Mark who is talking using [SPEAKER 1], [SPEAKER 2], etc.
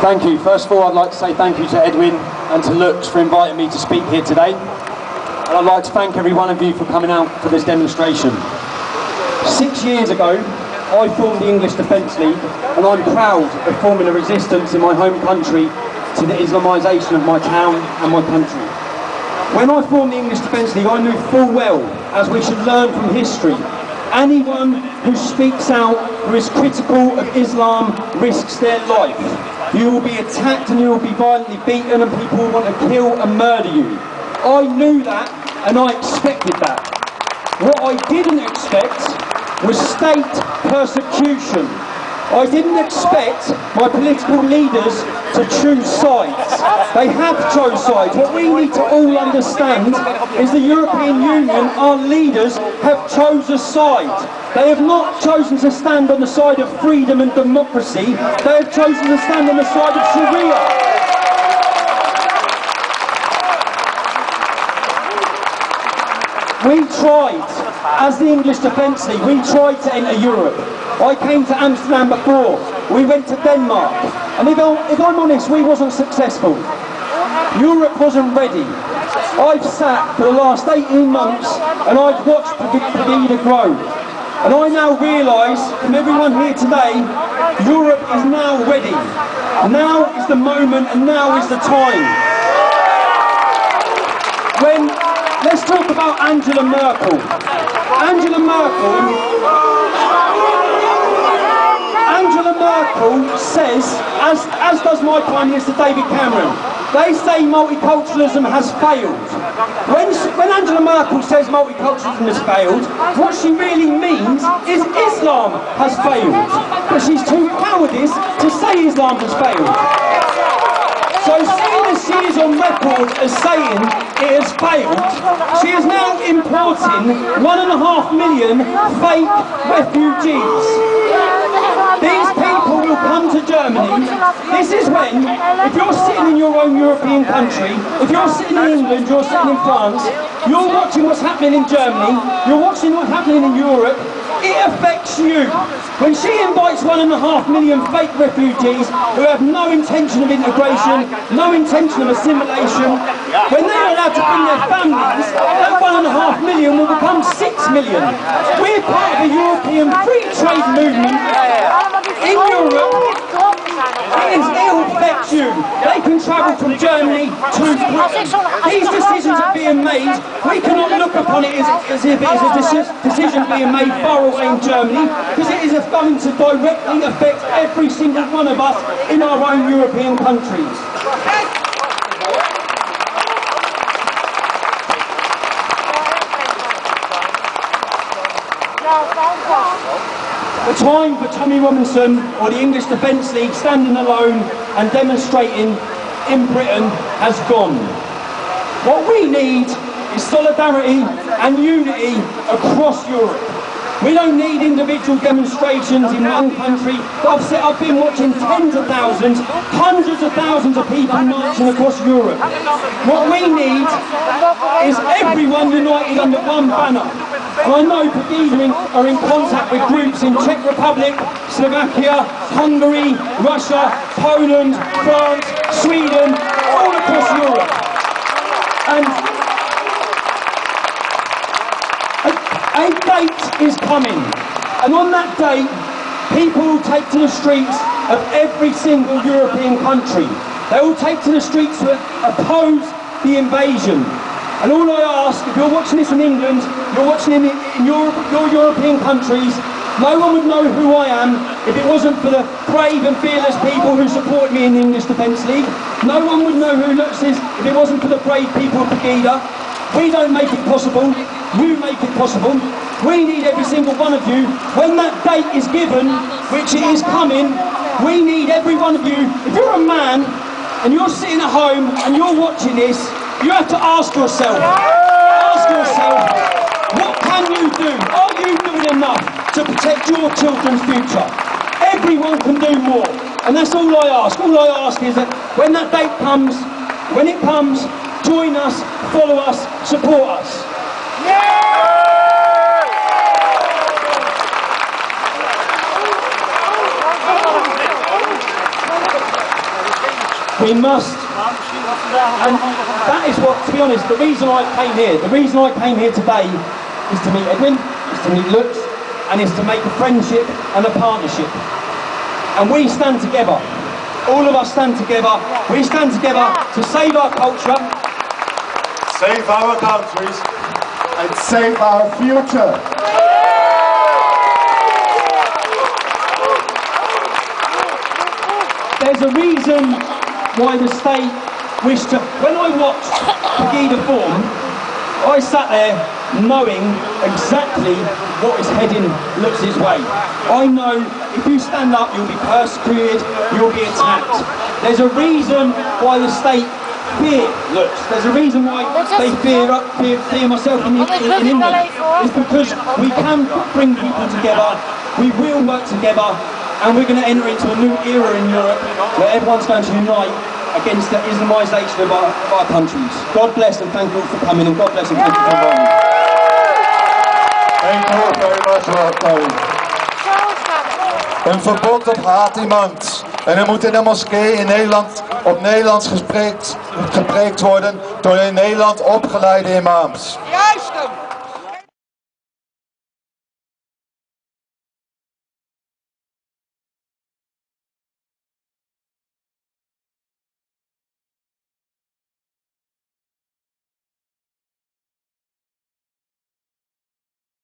[SPEAKER 1] Thank you. First of all, I'd like to say thank you to Edwin and to Lutz for inviting me to speak here today. And I'd like to thank every one of you for coming out for this demonstration. 6 years ago, I formed the English Defence League, and I'm proud of forming a resistance in my home country to the Islamisation of my town and my country. When I formed the English Defence League, I knew full well, as we should learn from history, anyone who speaks out, who is critical of Islam, risks their life. You will be attacked and you will be violently beaten, and people will want to kill and murder you. I knew that, and I expected that. What I didn't expect was state persecution. I didn't expect my political leaders to choose sides. They have chosen sides. What we need to all understand is the European Union, our leaders, have chosen a side. They have not chosen to stand on the side of freedom and democracy. They have chosen to stand on the side of Sharia. We tried, as the English Defence League, we tried to enter Europe. I came to Amsterdam before, we went to Denmark, and if I'm honest, we wasn't successful. Europe wasn't ready. I've sat for the last 18 months and I've watched Pegida grow. And I now realise, from everyone here today, Europe is now ready. Now is the moment and now is the time. Let's talk about Angela Merkel. Angela Merkel says, as does my Prime Minister David Cameron, they say multiculturalism has failed. When Angela Merkel says multiculturalism has failed, what she really means is Islam has failed. But she's too cowardice to say Islam has failed. So seeing as she is on record as saying it has failed, she is now importing 1.5 million fake refugees. These people will come to Germany. This is when, if you're sitting in your own European country, if you're sitting in England, you're sitting in France, you're watching what's happening in Germany, you're watching what's happening in Europe, it affects you. When she invites 1.5 million fake refugees who have no intention of integration, no intention of assimilation, when they're allowed to bring their families, that 1.5 million will become 6 million. We're part of a European free trade movement in Europe. It will affect you. They can travel from Germany to Britain. These decisions are being made. We cannot look upon it as if it is a decision being made far away in Germany, because it is going to directly affect every single one of us in our own European countries. The time for Tommy Robinson or the English Defence League standing alone and demonstrating in Britain has gone. What we need is solidarity and unity across Europe. We don't need individual demonstrations in one country. I've been watching tens of thousands, hundreds of thousands of people marching across Europe. What we need is everyone united under one banner. And I know Pegida are in contact with groups in Czech Republic, Slovakia, Hungary, Russia, Poland, France, Sweden, all across Europe. And a date is coming. And on that date, people will take to the streets of every single European country. They will take to the streets to oppose the invasion. And all I ask, if you're watching this in England, you're watching it in your European countries, no one would know who I am if it wasn't for the brave and fearless people who support me in the English Defence League. No one would know who Lutz is if it wasn't for the brave people of Pegida. We don't make it possible, you make it possible. We need every single one of you. When that date is given, which it is coming, we need every one of you. If you're a man and you're sitting at home and you're watching this, you have to ask yourself, what can you do? Are you doing enough to protect your children's future? Everyone can do more, and that's all I ask. All I ask is that when that date comes, when it comes, join us, follow us, support us. We must, and that is what, to be honest, the reason I came here today is to meet Edwin, is to meet Lutz, and is to make a friendship and a partnership. And we stand together. All of us stand together. We stand together to save our culture,
[SPEAKER 2] save our countries, and save our future.
[SPEAKER 1] There's a reason why the state wished to... When I watched Pegida form, I sat there knowing exactly what is heading Lutz's way. I know if you stand up, you'll be persecuted, you'll be attacked. There's a reason why the state fear Lutz. There's a reason why they fear myself in England. It's because we can bring people together, we will work together, and we're going to enter into a new era in Europe where everyone's going to unite against the Islamisation of our countries. God bless and thank you all for coming, and God bless and thank you for inviting me.
[SPEAKER 2] Thank you all very much, Rob. Een verbod op haat-iemand. En er moet in de moskee in Nederland op Nederlands gepreekt worden door in Nederland opgeleide imams.